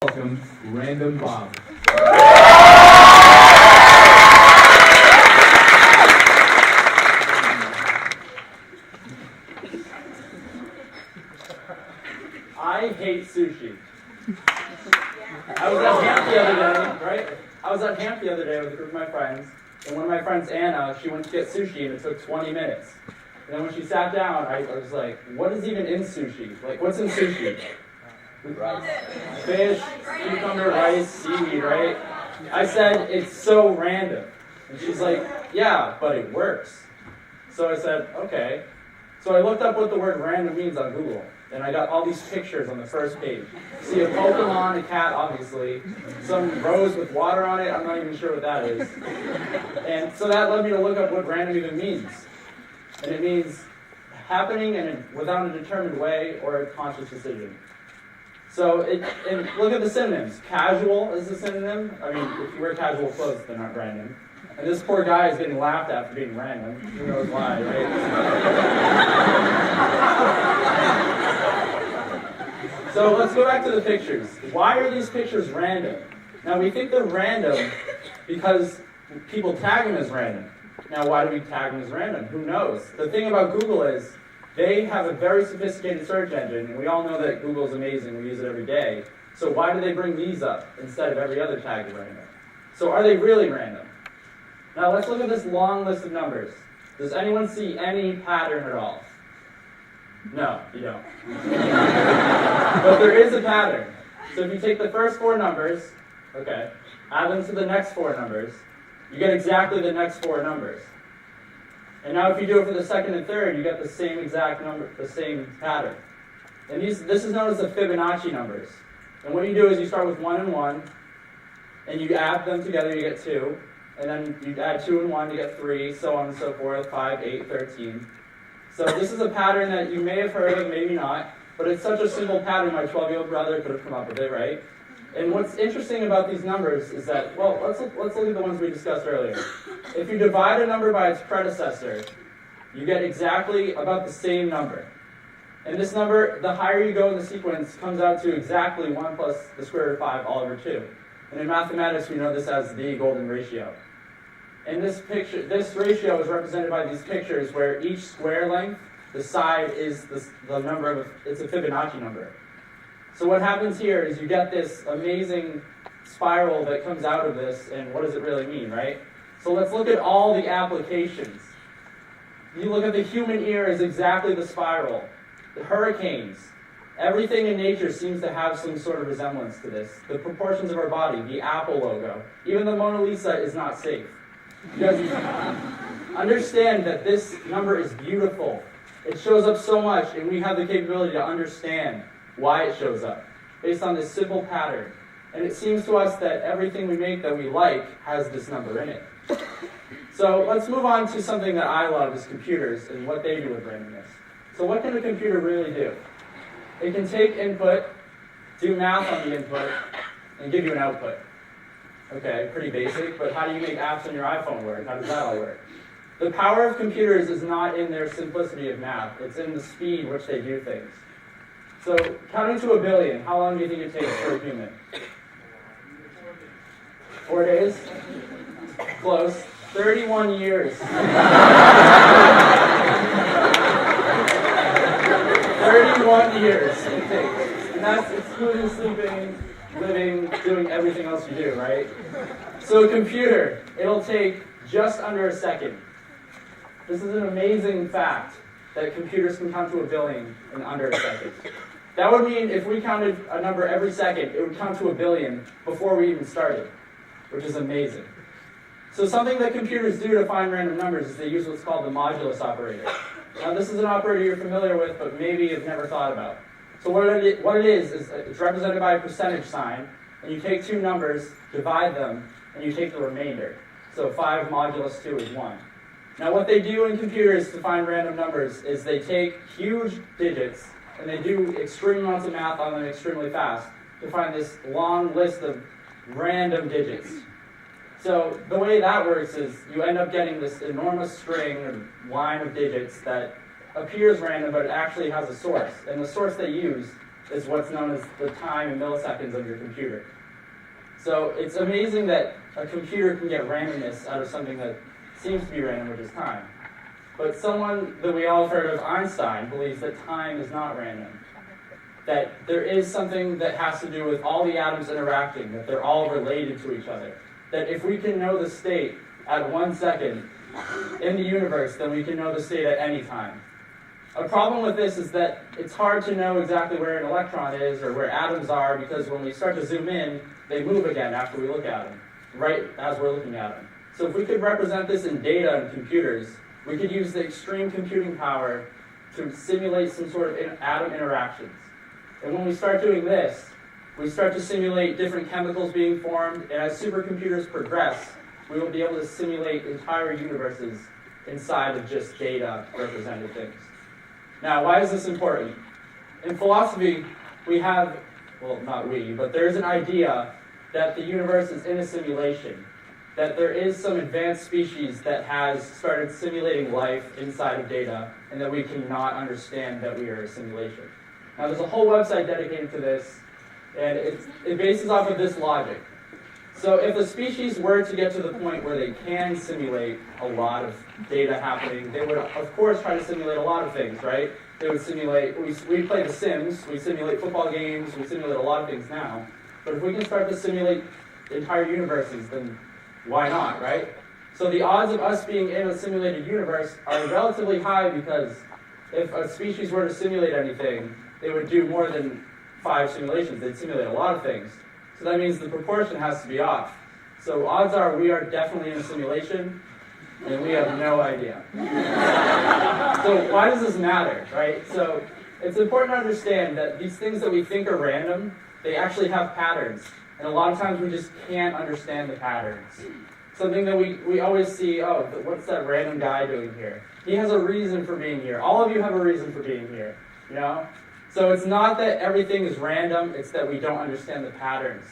Welcome, Random Bob. I hate sushi. I was at camp the other day, right? I was at camp the other day with a group of my friends, and one of my friends, Anna, she went to get sushi, and it took 20 minutes. And then when she sat down, I was like, what is even in sushi? Like, what's in sushi? Rice. Fish, cucumber, rice, seaweed, right? I said, it's so random. And she's like, yeah, but it works. So I said, okay. So I looked up what the word random means on Google, and I got all these pictures on the first page. See a Pokemon, a cat, obviously, some rose with water on it, I'm not even sure what that is. And so that led me to look up what random even means. And it means happening without a determined way or a conscious decision. So and look at the synonyms. Casual is a synonym. I mean, if you wear casual clothes, they're not random. And this poor guy is getting laughed at for being random. Who knows why, right? So let's go back to the pictures. Why are these pictures random? Now, we think they're random because people tag them as random. Now, why do we tag them as random? Who knows? The thing about Google is they have a very sophisticated search engine, and we all know that Google is amazing. We use it every day. So why do they bring these up instead of every other tag as random? So are they really random? Now, let's look at this long list of numbers. Does anyone see any pattern at all? No, you don't. But there is a pattern. So if you take the first four numbers, okay, add them to the next four numbers, you get exactly the next four numbers. And now if you do it for the second and third, you get the same exact number, the same pattern. And this is known as the Fibonacci numbers. And what you do is you start with 1 and 1, and you add them together, you get 2. And then you add 2 and 1, you get 3, so on and so forth, 5, 8, 13. So this is a pattern that you may have heard of, maybe not, but it's such a simple pattern, my 12-year-old brother could have come up with it, right? And what's interesting about these numbers is that, well, let's look at the ones we discussed earlier. If you divide a number by its predecessor, you get exactly about the same number. And this number, the higher you go in the sequence, comes out to exactly 1 plus the square root of 5 all over 2. And in mathematics, we know this as the golden ratio. And this ratio is represented by these pictures where each square length, the side is the number of, it's a Fibonacci number. So what happens here is you get this amazing spiral that comes out of this, and what does it really mean, right? So let's look at all the applications. You look at the human ear as exactly the spiral. The hurricanes, everything in nature seems to have some sort of resemblance to this. The proportions of our body, the Apple logo, even the Mona Lisa is not safe. You guys understand that this number is beautiful. It shows up so much, and we have the capability to understand why it shows up, based on this simple pattern. And it seems to us that everything we make that we like has this number in it. So let's move on to something that I love, is computers and what they do with randomness. So what can a computer really do? It can take input, do math on the input, and give you an output. Okay, pretty basic, but how do you make apps on your iPhone work? How does that all work? The power of computers is not in their simplicity of math. It's in the speed which they do things. So, counting to 1 billion, how long do you think it takes for a human? 4 days? Close. 31 years. 31 years it takes. And that's excluding sleeping, living, doing everything else you do, right? So a computer, it'll take just under a second. This is an amazing fact, that computers can count to 1 billion in under a second. That would mean if we counted a number every second, it would count to 1 billion before we even started, which is amazing. So something that computers do to find random numbers is they use what's called the modulus operator. Now this is an operator you're familiar with, but maybe you've never thought about. So what it is it's represented by a percentage sign, and you take two numbers, divide them, and you take the remainder. So 5 modulus 2 is 1. Now what they do in computers to find random numbers is they take huge digits, and they do extreme amounts of math on them extremely fast to find this long list of random digits. So the way that works is you end up getting this enormous string or line of digits that appears random, but it actually has a source. And the source they use is what's known as the time in milliseconds of your computer. So it's amazing that a computer can get randomness out of something that seems to be random, which is time. But someone that we all have heard of, Einstein, believes that time is not random. That there is something that has to do with all the atoms interacting, that they're all related to each other. That if we can know the state at 1 second in the universe, then we can know the state at any time. A problem with this is that it's hard to know exactly where an electron is or where atoms are, because when we start to zoom in, they move again after we look at them, right as we're looking at them. So if we could represent this in data and computers, we could use the extreme computing power to simulate some sort of atom interactions. And when we start doing this, we start to simulate different chemicals being formed, and as supercomputers progress, we will be able to simulate entire universes inside of just data represented things. Now, why is this important? In philosophy, we have, well, not we, but there's an idea that the universe is in a simulation, that there is some advanced species that has started simulating life inside of data, and that we cannot understand that we are a simulation. Now, there's a whole website dedicated to this, and it bases off of this logic. So if a species were to get to the point where they can simulate a lot of data happening, they would, of course, try to simulate a lot of things, right? They would simulate, we play The Sims, we simulate football games, we simulate a lot of things now. But if we can start to simulate entire universes, then why not, right? So the odds of us being in a simulated universe are relatively high, because if a species were to simulate anything, they would do more than 5 simulations. They'd simulate a lot of things. So that means the proportion has to be off. So odds are we are definitely in a simulation, and we have no idea. So why does this matter, right? So it's important to understand that these things that we think are random, they actually have patterns. And a lot of times we just can't understand the patterns. Something that we always see, oh, what's that random guy doing here? He has a reason for being here. All of you have a reason for being here, you know? So it's not that everything is random, it's that we don't understand the patterns.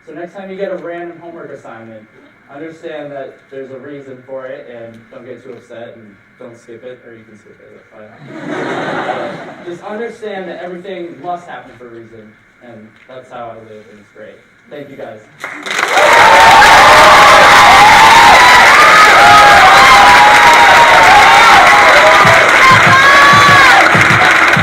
So next time you get a random homework assignment, understand that there's a reason for it, and don't get too upset, and don't skip it, or you can skip it, that's fine. Just understand that everything must happen for a reason, and that's how I live, and it's great. Thank you guys.